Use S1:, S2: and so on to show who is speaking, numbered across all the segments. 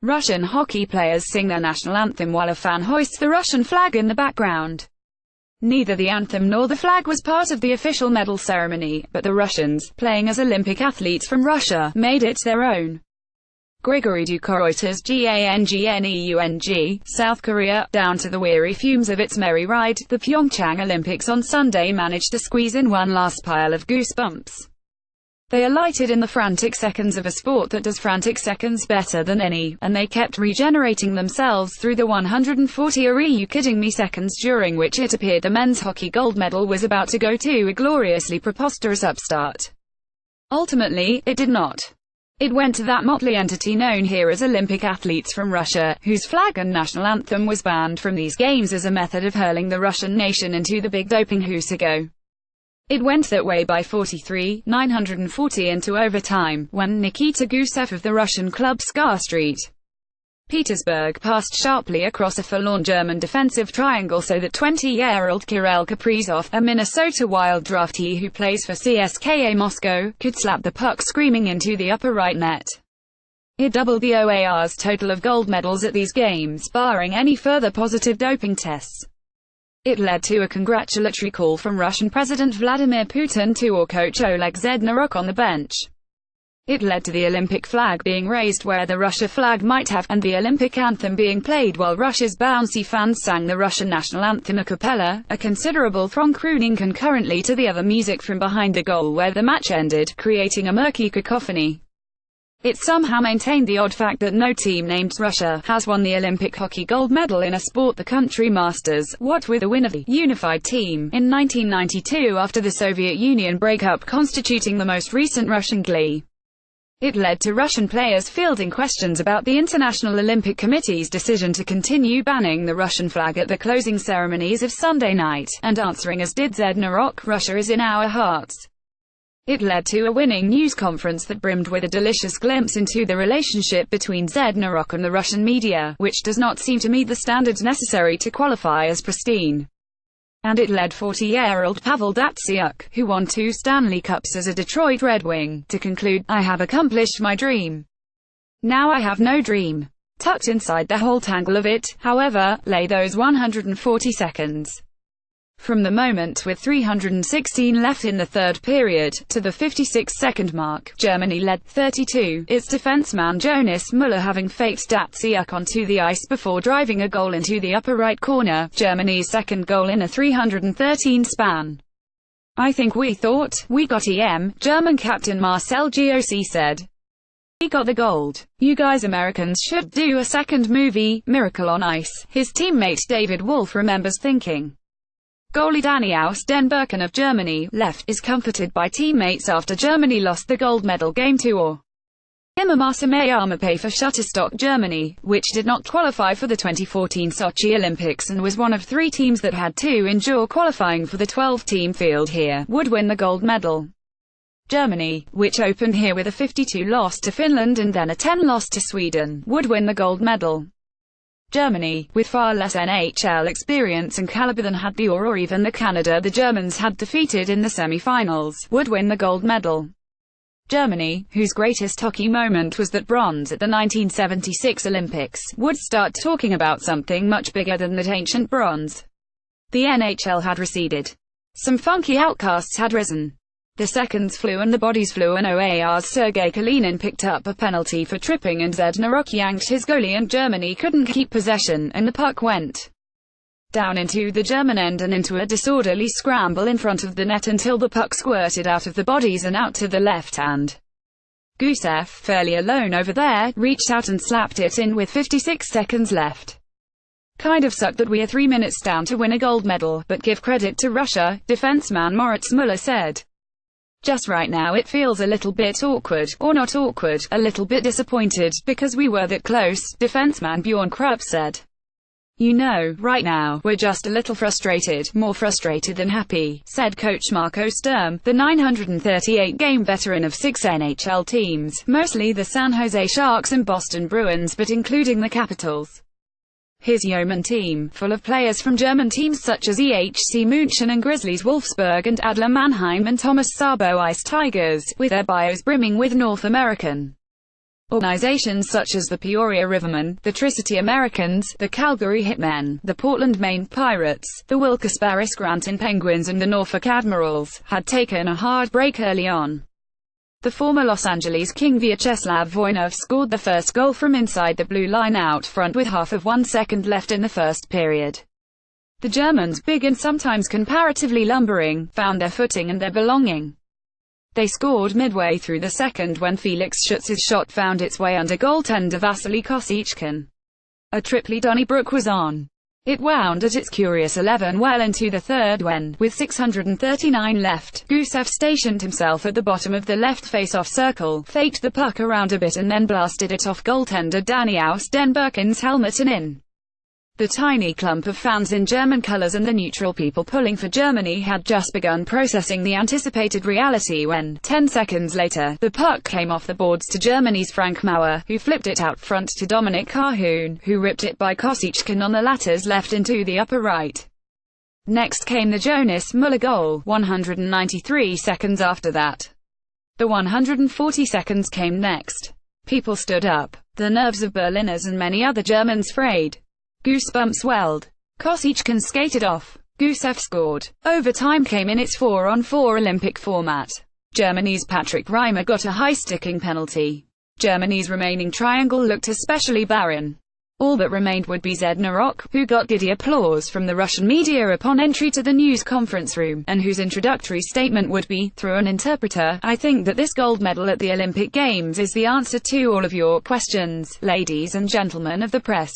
S1: Russian hockey players sing their national anthem while a fan hoists the Russian flag in the background. Neither the anthem nor the flag was part of the official medal ceremony, but the Russians, playing as Olympic athletes from Russia, made it their own. Grigory Dukha, Reuters. Gangneung, South Korea, down to the weary fumes of its merry ride, the Pyeongchang Olympics on Sunday managed to squeeze in one last pile of goosebumps. They alighted in the frantic seconds of a sport that does frantic seconds better than any, and they kept regenerating themselves through the 140 "Are you kidding me" seconds during which it appeared the men's hockey gold medal was about to go to a gloriously preposterous upstart. Ultimately, it did not. It went to that motley entity known here as Olympic athletes from Russia, whose flag and national anthem was banned from these games as a method of hurling the Russian nation into the big doping husago. It went that way by 43-940 into overtime, when Nikita Gusev of the Russian club SKA St. Petersburg passed sharply across a forlorn German defensive triangle so that 20-year-old Kirill Kaprizov, a Minnesota Wild draftee who plays for CSKA Moscow, could slap the puck screaming into the upper right net. It doubled the OAR's total of gold medals at these games, barring any further positive doping tests. It led to a congratulatory call from Russian President Vladimir Putin to coach Oleg Zednarok on the bench. It led to the Olympic flag being raised where the Russia flag might have, and the Olympic anthem being played while Russia's bouncy fans sang the Russian national anthem a cappella, a considerable throng crooning concurrently to the other music from behind the goal where the match ended, creating a murky cacophony. It somehow maintained the odd fact that no team named Russia has won the Olympic hockey gold medal in a sport the country masters, what with the win of the unified team in 1992 after the Soviet Union breakup constituting the most recent Russian glee. It led to Russian players fielding questions about the International Olympic Committee's decision to continue banning the Russian flag at the closing ceremonies of Sunday night, and answering as did Zednarok, "Russia is in our hearts." It led to a winning news conference that brimmed with a delicious glimpse into the relationship between Zednarok and the Russian media, which does not seem to meet the standards necessary to qualify as pristine. And it led 40-year-old Pavel Datsyuk, who won 2 Stanley Cups as a Detroit Red Wing, to conclude, "I have accomplished my dream. Now I have no dream." Tucked inside the whole tangle of it, however, lay those 140 seconds. From the moment with 316 left in the third period, to the 56-second mark, Germany led 32, its defenseman Jonas Müller having faked Datsyuk onto the ice before driving a goal into the upper right corner, Germany's second goal in a 313 span. "I think we thought we got EM," German captain Marcel Giosi said. "We got the gold. You guys Americans should do a second movie, Miracle on Ice," his teammate David Wolf remembers thinking. Goalie Danny Aus Den Birken of Germany, left, is comforted by teammates after Germany lost the gold medal game to Immermasse for Shutterstock Germany, which did not qualify for the 2014 Sochi Olympics and was one of 3 teams that had to endure qualifying for the 12-team field here, would win the gold medal. Germany, which opened here with a 52 loss to Finland and then a 10 loss to Sweden, would win the gold medal. Germany, with far less NHL experience and caliber than had the or even the Canada the Germans had defeated in the semi-finals, would win the gold medal. Germany, whose greatest hockey moment was that bronze at the 1976 Olympics, would start talking about something much bigger than that ancient bronze. The NHL had receded. Some funky outcasts had risen. The seconds flew and the bodies flew, and OAR's Sergei Kalinin picked up a penalty for tripping and Zednarok yanked his goalie and Germany couldn't keep possession, and the puck went down into the German end and into a disorderly scramble in front of the net until the puck squirted out of the bodies and out to the left hand. Gusev, fairly alone over there, reached out and slapped it in with 56 seconds left. "Kind of sucked that we are 3 minutes down to win a gold medal, but give credit to Russia," defenseman Moritz Müller said. "Just right now it feels a little bit awkward, or not awkward, a little bit disappointed, because we were that close," defenseman Bjorn Krupp said. "You know, right now, we're just a little frustrated, more frustrated than happy," said coach Marco Sturm, the 938-game veteran of 6 NHL teams, mostly the San Jose Sharks and Boston Bruins but including the Capitals. His yeoman team, full of players from German teams such as EHC München and Grizzlies Wolfsburg and Adler Mannheim and Thomas Sabo Ice Tigers, with their bios brimming with North American Organizations such as the Peoria Rivermen, the Tri-City Americans, the Calgary Hitmen, the Portland, Maine Pirates, the Wilkes-Barre Scranton Penguins and the Norfolk Admirals, had taken a hard break early on. The former Los Angeles King Vyacheslav Voinov scored the first goal from inside the blue line out front with half of 1 second left in the first period. The Germans, big and sometimes comparatively lumbering, found their footing and their belonging. They scored midway through the second when Felix Schutz's shot found its way under goaltender Vasily Kosciuszko. A triply Donnybrook was on. It wound at its curious 11 well into the third when, with 639 left, Gusev stationed himself at the bottom of the left face-off circle, faked the puck around a bit and then blasted it off goaltender Danny Aus-Denberken's helmet and in. The tiny clump of fans in German colors and the neutral people pulling for Germany had just begun processing the anticipated reality when, 10 seconds later, the puck came off the boards to Germany's Frank Mauer, who flipped it out front to Dominik Kahun, who ripped it by Kosciuszko on the latter's left into the upper right. Next came the Jonas Müller goal, 193 seconds after that. The 140 seconds came next. People stood up. The nerves of Berliners and many other Germans frayed. Goosebumps welled. Kosciuszko skated off. Gusev scored. Overtime came in its 4-on-4 Olympic format. Germany's Patrick Reimer got a high-sticking penalty. Germany's remaining triangle looked especially barren. All that remained would be Zednarok, who got giddy applause from the Russian media upon entry to the news conference room, and whose introductory statement would be, through an interpreter, "I think that this gold medal at the Olympic Games is the answer to all of your questions, ladies and gentlemen of the press."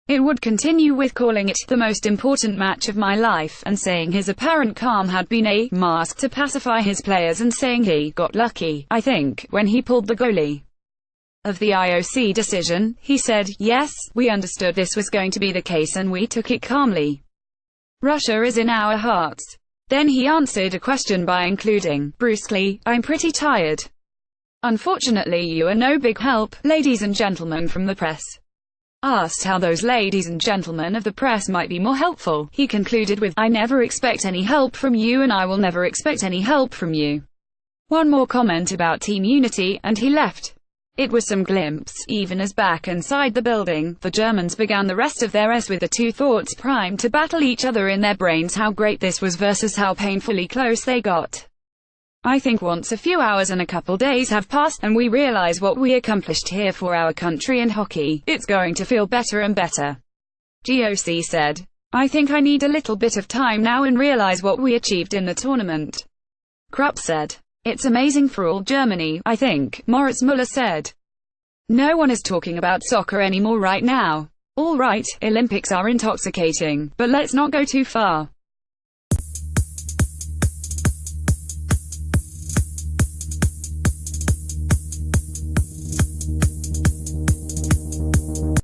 S1: It would continue with calling it the most important match of my life, and saying his apparent calm had been a mask to pacify his players, and saying he got lucky, I think, when he pulled the goalie. Of the IOC decision, he said, "Yes, we understood this was going to be the case and we took it calmly. Russia is in our hearts." Then he answered a question by including, brusquely, "I'm pretty tired. Unfortunately you are no big help, ladies and gentlemen from the press." Asked how those ladies and gentlemen of the press might be more helpful, he concluded with, "I never expect any help from you and I will never expect any help from you." One more comment about team unity, and he left. It was some glimpse, even as back inside the building, the Germans began the rest of their S with the two thoughts primed to battle each other in their brains: how great this was versus how painfully close they got. I think once a few hours and a couple days have passed, and we realize what we accomplished here for our country in hockey, it's going to feel better and better. GOC said, "I think I need a little bit of time now and realize what we achieved in the tournament." Krupp said, "It's amazing for all Germany, I think." Moritz Müller said, "No one is talking about soccer anymore right now. All right, Olympics are intoxicating, but let's not go too far."